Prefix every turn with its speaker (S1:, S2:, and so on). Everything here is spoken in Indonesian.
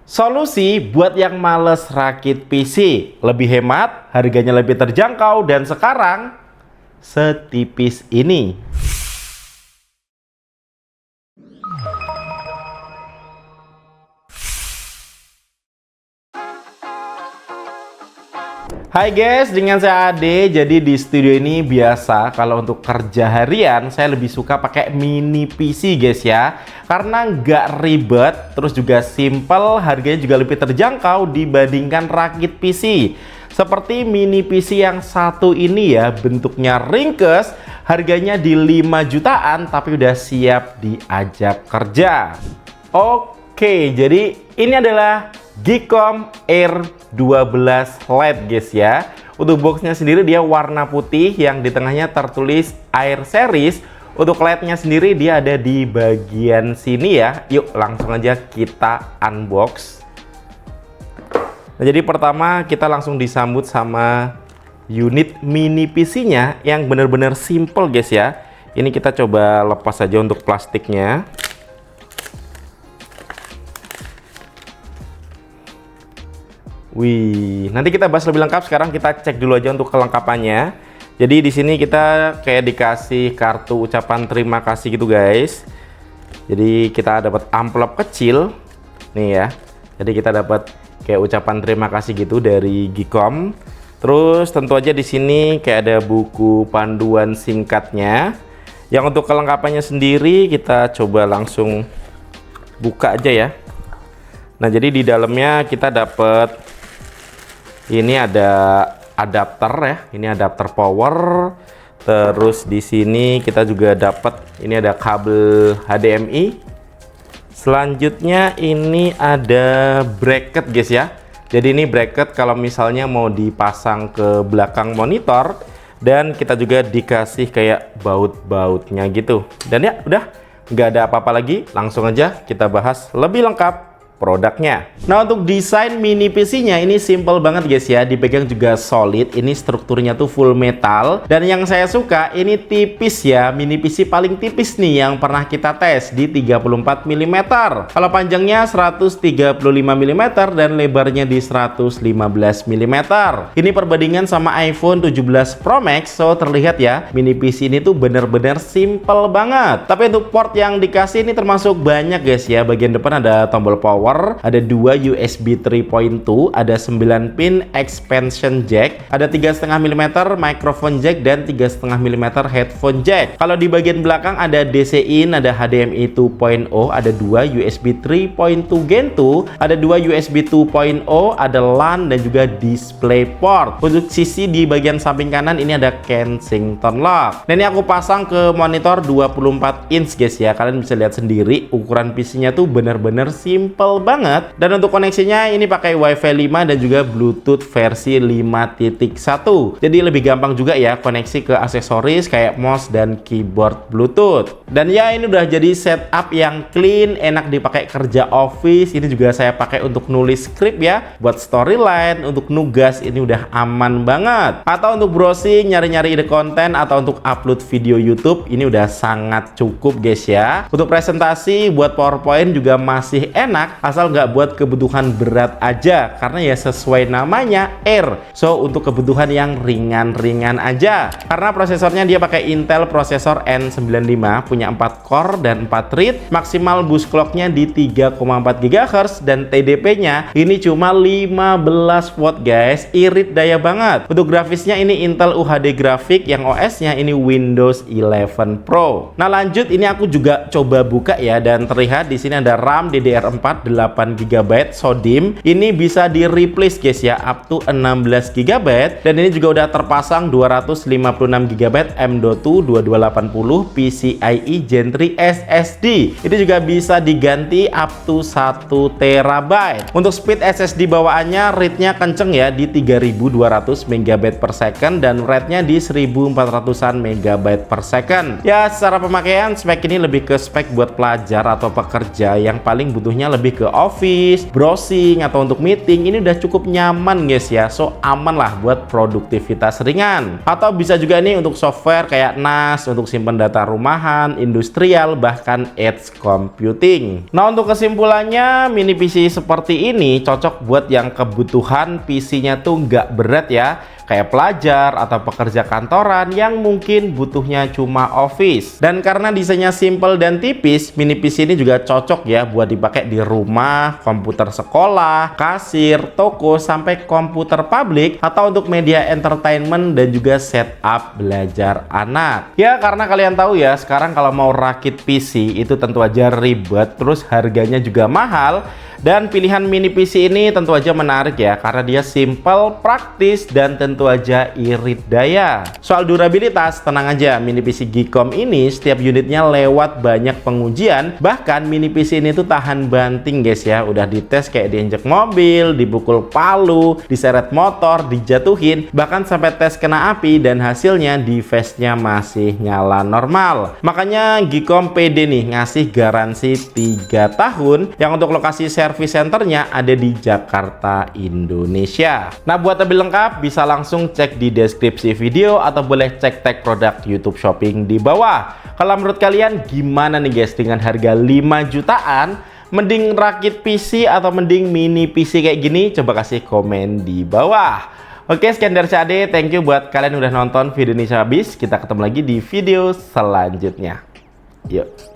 S1: Solusi buat yang males rakit PC, lebih hemat, harganya lebih terjangkau, dan sekarang setipis ini. Hai guys, dengan saya Ade. Jadi di studio ini biasa kalau untuk kerja harian saya lebih suka pakai mini PC guys ya. Karena nggak ribet, terus juga simple, harganya juga lebih terjangkau dibandingkan rakit PC. Seperti mini PC yang satu ini ya, bentuknya ringkes, harganya di 5 jutaan tapi udah siap diajak kerja. Oke, jadi ini adalah Geekom Air 12 Lite guys ya. Untuk boxnya sendiri dia warna putih yang di tengahnya tertulis Air Series. Untuk LED-nya sendiri dia ada di bagian sini ya. Yuk langsung aja kita unbox. Nah, jadi pertama kita langsung disambut sama unit mini PC-nya yang benar-benar simple guys ya. Ini kita coba lepas saja untuk plastiknya. Wih, nanti kita bahas lebih lengkap. Sekarang kita cek dulu aja untuk kelengkapannya. Jadi di sini kita kayak dikasih kartu ucapan terima kasih gitu guys. Jadi kita dapat amplop kecil nih ya. Jadi kita dapat kayak ucapan terima kasih gitu dari Geekom. Terus tentu aja di sini kayak ada buku panduan singkatnya. Yang untuk kelengkapannya sendiri kita coba langsung buka aja ya. Nah, jadi di dalamnya kita dapat ini ada adapter ya, ini adapter power. Terus di sini kita juga dapat ini ada kabel HDMI. Selanjutnya ini ada bracket guys ya. Jadi ini bracket kalau misalnya mau dipasang ke belakang monitor, dan kita juga dikasih kayak baut-bautnya gitu. Dan ya udah, nggak ada apa-apa lagi, langsung aja kita bahas lebih lengkap produknya. Nah, untuk desain mini PC-nya ini simple banget guys ya, dipegang juga solid. Ini strukturnya tuh full metal, dan yang saya suka ini tipis ya, mini PC paling tipis nih yang pernah kita tes di 34 mm. Kalau panjangnya 135 mm dan lebarnya di 115 mm. Ini perbandingan sama iPhone 17 Pro Max, so terlihat ya mini PC ini tuh bener-bener simple banget. Tapi untuk port yang dikasih ini termasuk banyak guys ya. Bagian depan ada tombol power, ada 2 USB 3.2, ada 9 pin expansion jack, ada 3,5 mm microphone jack, dan 3,5 mm headphone jack. Kalau di bagian belakang ada DC in, ada HDMI 2.0, ada 2 USB 3.2 Gen 2, ada 2 USB 2.0, ada LAN, dan juga display port. Untuk sisi di bagian samping kanan ini ada Kensington lock. Dan ini aku pasang ke monitor 24 inch guys ya. Kalian bisa lihat sendiri ukuran PC-nya tuh bener-bener simple banget. Dan untuk koneksinya ini pakai WiFi 5 dan juga Bluetooth versi 5.1. Jadi lebih gampang juga ya koneksi ke aksesoris kayak mouse dan keyboard Bluetooth. Dan ya ini udah jadi setup yang clean, enak dipakai kerja office. Ini juga saya pakai untuk nulis skrip ya, buat storyline, untuk nugas ini udah aman banget. Atau untuk browsing, nyari-nyari ide konten, atau untuk upload video YouTube, ini udah sangat cukup guys ya. Untuk presentasi buat PowerPoint juga masih enak, asal nggak buat kebutuhan berat aja, karena ya sesuai namanya Air. So untuk kebutuhan yang ringan-ringan aja. Karena prosesornya dia pakai Intel prosesor N95, punya 4 core dan 4 thread, maksimal boost clocknya di 3,4 GHz, dan TDP-nya ini cuma 15 watt guys, irit daya banget. Untuk grafisnya ini Intel UHD grafik, yang OS-nya ini Windows 11 Pro. Nah lanjut, ini aku juga coba buka ya, dan terlihat di sini ada RAM DDR4 8 GB SODIMM. Ini bisa di replace guys ya, up to 16 GB, dan ini juga udah terpasang 256 GB M.2 2280 PCIe Gen 3 SSD. Ini juga bisa diganti up to 1 TB. Untuk speed SSD bawaannya read-nya kenceng ya, di 3200 MB per second, dan write-nya di 1400-an MB per second. Ya secara pemakaian spek ini lebih ke spek buat pelajar atau pekerja yang paling butuhnya lebih ke ke office, browsing, atau untuk meeting, ini udah cukup nyaman guys ya. So aman lah buat produktivitas ringan. Atau bisa juga nih untuk software kayak NAS untuk simpan data rumahan, industrial, bahkan edge computing. Nah, untuk kesimpulannya, mini PC seperti ini cocok buat yang kebutuhan PC-nya tuh nggak berat ya, kayak pelajar atau pekerja kantoran yang mungkin butuhnya cuma office. Dan karena desainnya simple dan tipis, mini PC ini juga cocok ya buat dipakai di rumah, komputer sekolah, kasir, toko, sampai komputer publik, atau untuk media entertainment dan juga setup belajar anak. Ya, karena kalian tahu ya, sekarang kalau mau rakit PC itu tentu aja ribet, terus harganya juga mahal. Dan pilihan mini PC ini tentu aja menarik ya, karena dia simple, praktis, dan tentu aja irit daya. Soal durabilitas, tenang aja, mini PC Geekom ini setiap unitnya lewat banyak pengujian. Bahkan mini PC ini tuh tahan banting guys ya, udah dites kayak diinjek mobil, dipukul palu, diseret motor, dijatuhin, bahkan sampai tes kena api, dan hasilnya device-nya masih nyala normal. Makanya Geekom pede nih ngasih garansi 3 tahun, yang untuk lokasi service centernya ada di Jakarta, Indonesia. Nah, buat lebih lengkap bisa langsung cek di deskripsi video atau boleh cek tag produk YouTube Shopping di bawah. Kalau menurut kalian gimana nih guys, dengan harga 5 jutaan mending rakit PC atau mending mini PC kayak gini? Coba kasih komen di bawah. Oke, sekian dari CAD. Thank you buat kalian udah nonton video ini sampai habis. Kita ketemu lagi di video selanjutnya. Yuk.